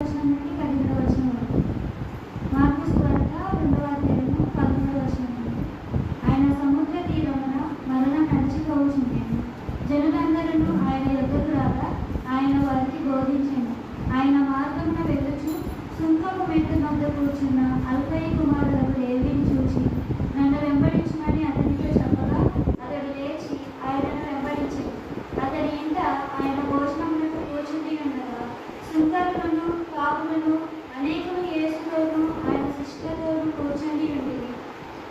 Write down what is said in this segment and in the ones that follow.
వచనం నుండి 15వ వచనం వరకు. మార్కు సువార్త 2వ అధ్యాయము 11వ వచనం నుండి. ఆయన సముద్ర తీరమున మరల నడిచిపోవుచుండెను. జనులందరూ ఆయన యొద్దకు రాగా ఆయన వారికి బోధించెను. ఆయన మార్గమున వెళ్ళుచు సుంకపు మెట్టు వద్ద కూర్చున్న అల్ఫయి కుమారులకు లేవిని చూచి నన్ను వెంబడించమని అతనితో చెప్పగా అతడు లేచి ఆయనను వెంబడించెను. అతని ఇంట ఆయన భోజనమునకు కూర్చుని ఉండగా సుంకరులను పాపులను అనేకులు యేసుతోనూ ఆయన శిష్యులతోనూ కూర్చుని ఉండేది.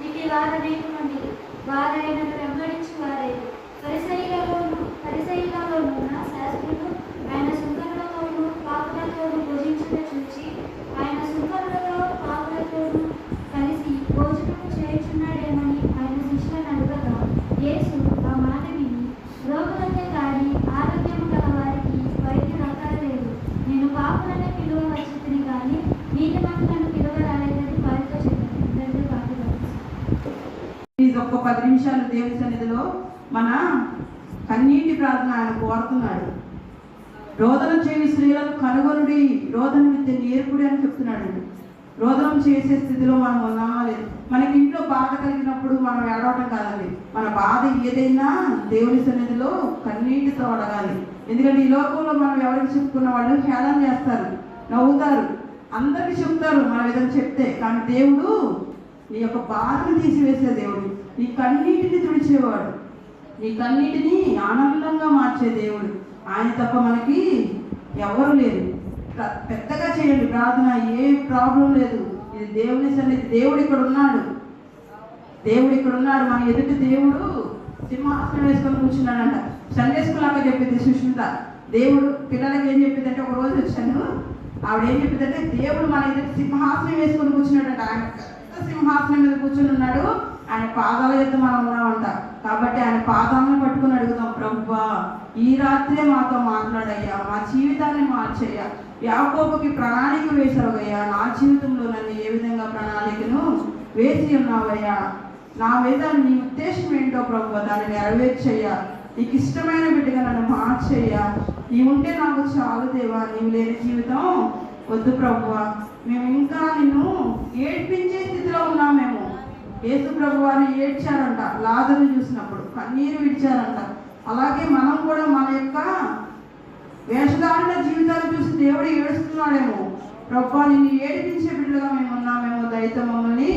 ఇటు వారనేకులుండిరి. వారాయనను వెంబడించి వారైరు. పరిసయ్యులలోనున్న శాస్త్రులు ఆయన సుంకరులతోనూ పాపులతోనూ భోజించుట చూచి ఆయన సుంకరులతో పాపులతోనూ కలిసి భోజనము చేయుచున్నాడేమని ఆయన శిష్యులను అడగగా యేసు ఆ మాట విని రోగులకే కానీ ఆరోగ్యము గల వారికి వైద్యుడు అక్కరలేదు. నేను పాపులనే పిలువ వచ్చితిని కానీ నీతిమంతులను పిలువ రాలేదని వారితో చెప్పాను. ఒక్క 10 నిమిషాలు దేవుని సన్నిధిలో మన కన్నీటి ప్రార్థన ఆయన కోరుతున్నాడు. రోదన చేయు స్త్రీలను కనుగొనుడి, రోదన విద్య నేర్పుడి అని చెప్తున్నాడు. రోదనం చేసే స్థితిలో మనం ఉన్నామా లేదు. మనకి ఇంట్లో బాధ కలిగినప్పుడు మనం ఏడవటం కాదండి. మన బాధ ఏదైనా దేవుని సన్నిధిలో కన్నీటితో అడగాలి. ఎందుకంటే ఈ లోకంలో మనం ఎవరికి చెప్పుకున్న వాళ్ళు హేళన చేస్తారు, నవ్వుతారు, అందరికీ చెప్తారు మనం ఏదైనా చెప్తే. కానీ దేవుడు నీ యొక్క బాధను తీసివేసే దేవుడు, నీ కన్నీటిని తుడిచేవాడు, నీ కన్నీటిని ఆనందంగా మార్చే దేవుడు. ఆయన తప్ప మనకి ఎవరు లేరు. పెద్దగా చేయండి ప్రార్థన, ఏ ప్రాబ్లం లేదు. ఇది దేవుని సన్నిధి. దేవుడు ఇక్కడ ఉన్నాడు, దేవుడు ఇక్కడ ఉన్నాడు. మన ఎదుటి దేవుడు సింహాసనం వేసుకొని కూర్చున్నాడంట. సండే స్కూల్ అక్క చెప్పింది సుష్మిత. దేవుడు పిల్లలకి ఏం చెప్పింది అంటే, ఒక రోజు వచ్చాను, ఆవిడ ఏం చెప్పిందంటే దేవుడు మన ఎదుటి సింహాసనం వేసుకొని కూర్చున్నాడంట. ఆయన సింహాసనం మీద కూర్చుని ఉన్నాడు. ఆయన పాదాల యొక్క మనం ఉన్నామంట. కాబట్టి ఆయన పాదాలను పట్టుకుని అడుగుదాం, ప్రభువా ఈ రాత్రే మాతో మాట్లాడయ్యా, మా జీవితాన్ని మార్చయ్యా. యాకోబుకి ప్రణాళిక వేసావయ్యా, నా జీవితంలో నన్ను ఏ విధంగా ప్రణాళికను వేసి ఉన్నావయ్యా, నా మీద నీ ఉద్దేశం ఏంటో ప్రభువా దాన్ని నెరవేర్చయ్యా, నీకు ఇష్టమైన బిడ్డగా నన్ను మార్చయ్యా. నీవు ఉంటే నాకు చాలు దేవా, నీవు లేని జీవితం వద్దు ప్రభువా. మేము ఇంకా నిన్ను ఏడ్పించే స్థితిలో ఉన్నామేమో. యేసు ప్రభు వారు ఏడ్చారంట లాజరును చూసినప్పుడు, కన్నీరు విడిచారంట. అలాగే మనం కూడా మన యొక్క వేషధారణ జీవితాన్ని చూసి దేవుడు ఏడుస్తున్నాడేమో. ప్రభువా నిన్ను ఏడిపించే బిడ్డగా మేము ఉన్నామేమో, దయతో మమ్మల్ని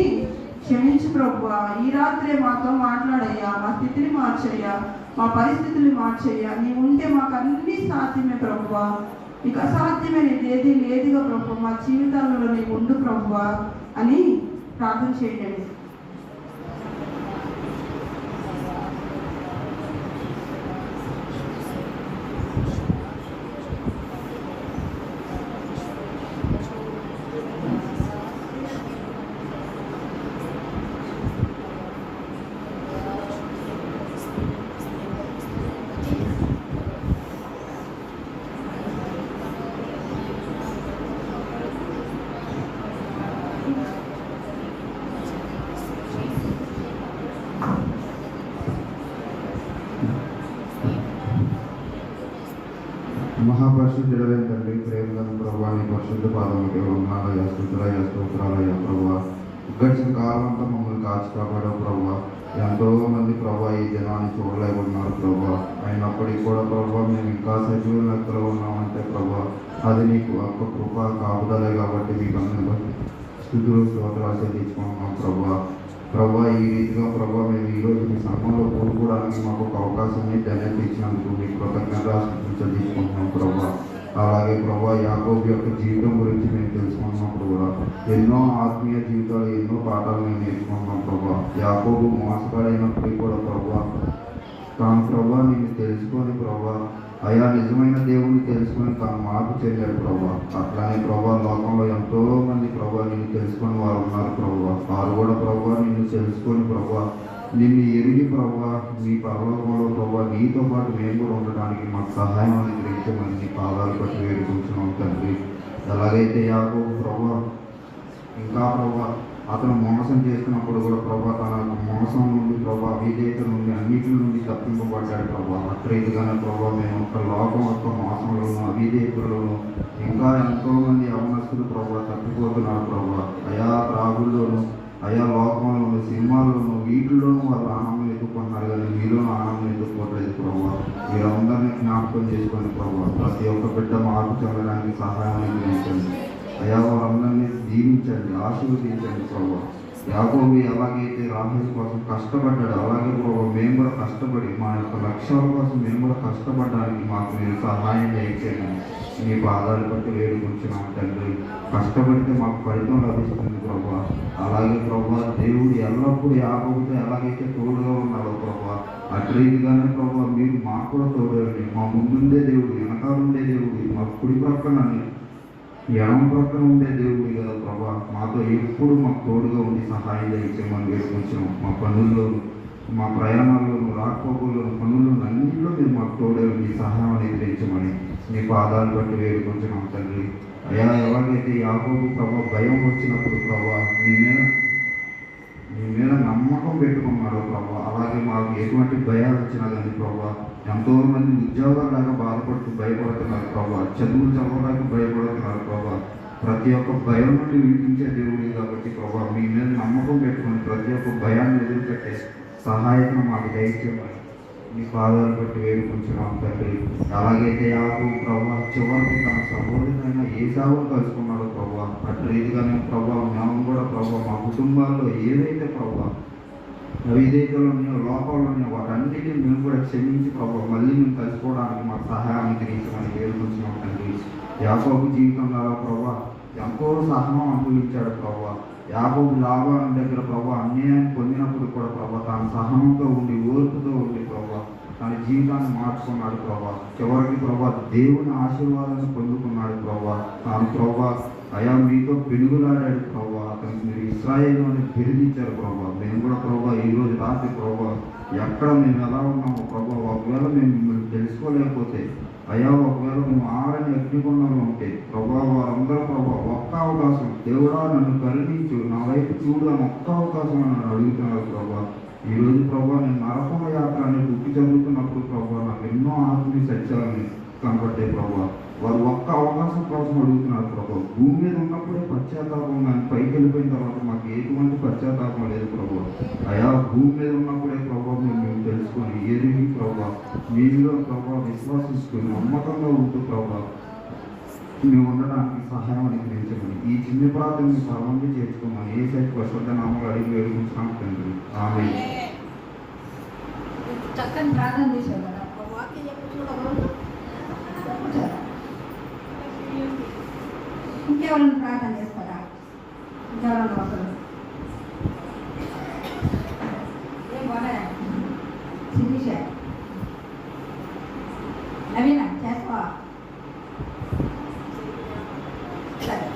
క్షమించు ప్రభువా. ఈ రాత్రే మాతో మాట్లాడయ్యా, మా స్థితిని మార్చయ్యా, మా పరిస్థితుల్ని మార్చయ్యా. నీవు ఉంటే మాకు అన్నీ సాధ్యమే ప్రభువా, నీకు అసాధ్యమైనది ఏది లేదుగా ప్రభు. మా జీవితాలలో నీవు ఉండు ప్రభువా అని ప్రార్థన చేయండి. మహాపరిశుద్ధుడైన తండ్రి, ప్రేమగా ప్రభావ నీ పరిశుద్ధ పాదములకి వందనాలయ్యా, స్తుతులయ్యా, స్తోత్రాలయ్యా ప్రభావ. గడిచిన కాలం అంతా మమ్మల్ని కాచి కాపాడావు ప్రభావ. ఎంతో మంది ప్రభావ ఈ జనాన్ని చూడలేకున్నారు ప్రభావ. అయినప్పటికీ కూడా ప్రభావ మేము ఇంకా సజీవ లెక్కలో ఉన్నామంటే ప్రభావ అది నీకు ఒక్క కృప కాపుదలే. కాబట్టి మీకు అందరూ స్తుతులు స్తోత్రాలు చెల్లించుకుంటున్నాం ప్రభావ. ప్రభావ ఈ రీతిగా ప్రభావ మేము ఈరోజు మీ సంఘంలో కూడుకోవడానికి మాకు ఒక అవకాశాన్ని ధన్యత ఇచ్చినందుకు మీకు కృతజ్ఞతలు చెల్లించుకుంటున్నాం ప్రభావ. అలాగే ప్రభావ యాకోబు యొక్క జీవితం గురించి మేము తెలుసుకున్నప్పుడు కూడా ఎన్నో ఆత్మీయ జీవితాలు, ఎన్నో పాఠాలు మేము నేర్చుకుంటున్నాం ప్రభావ. యాకోబు మోసగాడైనప్పటికీ కూడా ప్రభావ తాను ప్రభావ నిన్ను తెలుసుకొని ప్రభావ అయా నిజమైన దేవుని తెలుసుకొని తాను మార్పు చెందాడు ప్రభావ. అట్లానే ప్రభావ లోకంలో ఎంతో మంది ప్రభావ నిన్ను తెలుసుకొని వారు ఉన్నారు ప్రభావ. వారు కూడా ప్రభావ నిన్ను తెలుసుకొని ప్రభావ నిన్ను ఎరిగి ప్రభావ నీ పరలోకంలో ప్రభావ నీతో పాటు మేము కూడా ఉండడానికి మాకు సహాయం అనుగ్రహించమని నీ పాదాలు పట్టి వేడుకుంటున్నాం తండ్రి. ఎలాగైతే యాకోబు ప్రభావ ఇంకా ప్రభావ అతను మోసం చేస్తున్నప్పుడు కూడా ప్రభా తన మోసం నుండి ప్రభా విధేయత నుండి అన్నిటి నుండి తప్పింపబడ్డాడు ప్రభా. అట్రీతిగానే ప్రభా మేము ఒక లోకం యొక్క మోసంలోను అవిధేయతలోను ఇంకా ఎంతోమంది అవనస్తులు ప్రభా తప్పిపోతున్నారు ప్రభా. అయా త్రాగుల్లోను అయా లోకంలోను సినిమాల్లోను వీటిల్లోనూ వాళ్ళు ఆనందం ఎదుర్కొన్నారు, కానీ మీలోనూ ఆనందం ఎదుర్కోవట్లేదు ప్రభా. మీరందరినీ జ్ఞాపకం చేసుకొని ప్రభా ప్రతి ఒక్క బిడ్డ మార్పు చెందడానికి సహాయం అందించండి. అయా వారందరినీ దీవించండి, ఆశీర్వదించండి ప్రభా. యాకోబు ఎలాగైతే రాహేల్ కోసం కష్టపడ్డాడు అలాగే ప్రభా మేము కూడా కష్టపడి మా యొక్క లక్ష్యాల కోసం మేము కూడా కష్టపడడానికి మాకు మీరు సహాయం చేయండి. మీ పాదాలు బట్టి వేడుకుంటున్నాం తండ్రి. కష్టపడితే మాకు ఫలితం లభిస్తుంది ప్రభా. అలాగే ప్రభా దేవుడు ఎల్లప్పుడూ యాకోబుతో ఎలాగైతే తోడుగా ఉన్నాడో ప్రభా అట్రీతిగానే ప్రభా మీరు మాకు కూడా తోడండి. మా ముందుండే దేవుడు, వెనకాలండే దేవుడు, మా కుడి ప్రక్కన ఎడమ ప్రక్కన ఉండే దేవుడు కదా ప్రభా. మాతో ఎప్పుడు మాకు తోడుగా ఉండి సహాయం చేయించమని వేడుకొచ్చాము. మా పనుల్లోను మా ప్రయాణాల్లోను రాకపోకల్లోను పనుల్లోను అన్నింటిలో మీరు మాకు తోడే ఉండి సహాయం అనేది తెచ్చమని మీ పాదాలు బట్టి వేడుకొచ్చున్నాం తండ్రి. అయా ఎలాగైతే యాకోబు ప్రభా భయం వచ్చినప్పుడు ప్రభా మీ మీద నమ్మకం పెట్టుకున్నాడు ప్రభా, అలాగే మాకు ఎటువంటి భయాలు వచ్చినా కానీ ప్రభా ఎంతోమంది ఉద్యోగాలాగా బాధపడుతూ భయపడుతున్నారు ప్రభా, చదువులు చదవడానికి భయపడుతున్నారు ప్రభా. ప్రతి ఒక్క భయం నుండి విడిపించే దేవుడు కాబట్టి ప్రభా మీ మీద నమ్మకం పెట్టుకుని ప్రతి ఒక్క భయాన్ని ఎదురుపెట్టే సహాయం మాకు దయచేయమని మీ పాదాలు బట్టి వేడుకుంటున్నాం తండ్రి. అలాగైతే యాకోబు ప్రభా చివరికి తన సహోదరుడైన ఏసావును కలుసుకున్నాడు ప్రభా అట్రీతిగానే ప్రభా మేము కూడా ప్రభా మా కుటుంబాల్లో ఏదైతే ప్రభా అవిధేయతలు ఉన్నాయో లోపాలు ఉన్నాయో వాటన్నిటిని మేము కూడా క్షమించి ప్రభా మళ్ళీ మేము కలుసుకోవడానికి మాకు సహాయాన్ని గ్రహించమని వేడుకుంటున్నాం తండ్రి. యాకోబు జీవితంలో ప్రభా ఎంతో సహనం అనుభవించాడు ప్రభా. యాకోబు లాభాల దగ్గర ప్రభా అన్యాయాన్ని పొందినప్పుడు కూడా ప్రభా తాను సహనంతో ఉండి ఓర్పుతో ఉండి ప్రభా తన జీవితాన్ని మార్చుకున్నాడు ప్రభా. చివరికి ప్రభా దేవుని ఆశీర్వాదాన్ని పొందుకున్నాడు ప్రభా. తాను ప్రభా అయా మీతో పెనుగులాడాడు ప్రభా. అతనికి మీరు ఇశ్రాయేలు అని బిరుదించారు ప్రభా. మేము కూడా ప్రభా ఈరోజు రాత్రి ప్రభా ఎక్కడ మేము ఎలా ఉన్నామో ప్రభా ఒకవేళ మేము మిమ్మల్ని తెలుసుకోలేకపోతే అయ్యా ఒకవేళ మేము ఆరని అగ్నిగుండంలో ఉంటే ప్రభా వారందరూ ప్రభా ఒక్క అవకాశం దేవుడా నన్ను కరుణించు నా వైపు చూడు అని ఒక్క అవకాశం నన్ను అడుగుతున్నారు ప్రభా. ఈరోజు ప్రభా నేను నరకం యాత్ర అనేది ఉక్కి జరుగుతున్నప్పుడు ప్రభా నాకు ఎన్నో ఆత్మీయ సత్యాలని కనబట్టే ప్రభా వారు ఒక్క అవకాశం కోసం అడుగుతున్నారు ప్రభా. భూమి మీద ఉన్నప్పుడే పశ్చాత్తాపం కానీ పైకి వెళ్ళిపోయిన తర్వాత మాకు ఎటువంటి పశ్చాత్తాపం లేదు ప్రభా. అయా భూమి మీద ఉన్నప్పుడే ప్రభా మేము తెలుసుకొని ఎరిగి ప్రభా మీలో ప్రభా విశ్వాసిస్తూ నమ్మకంగా ఉంటూ ప్రభా మేము ఉండడానికి సహాయం అనుగ్రహించమని ఈ చిన్న ప్రాంతాన్ని సర్వంగా చేర్చుకోమని ఏ సైట్ ప్రశ్న నామాలు అడిగి వేడుకుంటున్నాం తండ్రి. ఆమె చక్కని ప్రార్థన చేశారు కదా ఇంకెవరైనా ప్రార్థన చేస్తారా? ఇంకెవరైనా వస్తారు? ఏం బాగా శిరీష నవీన చేస్తావా? సరే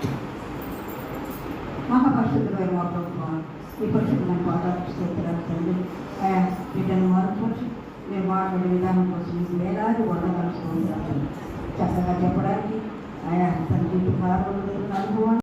మహాపరిశుద్ధమైన మా ప్రభుత్వం ఈ పరిశుద్ధమైన పాదాలు స్తోత్రాలు తండ్రి. బిడ్డను మరొకటి మీరు మాట్లాడే విధానం కోసం మీకు వేలాది వందలు స్తోత్రాలు చక్కగా చెప్పడానికి ఆయా తన జీవిత అనుభవం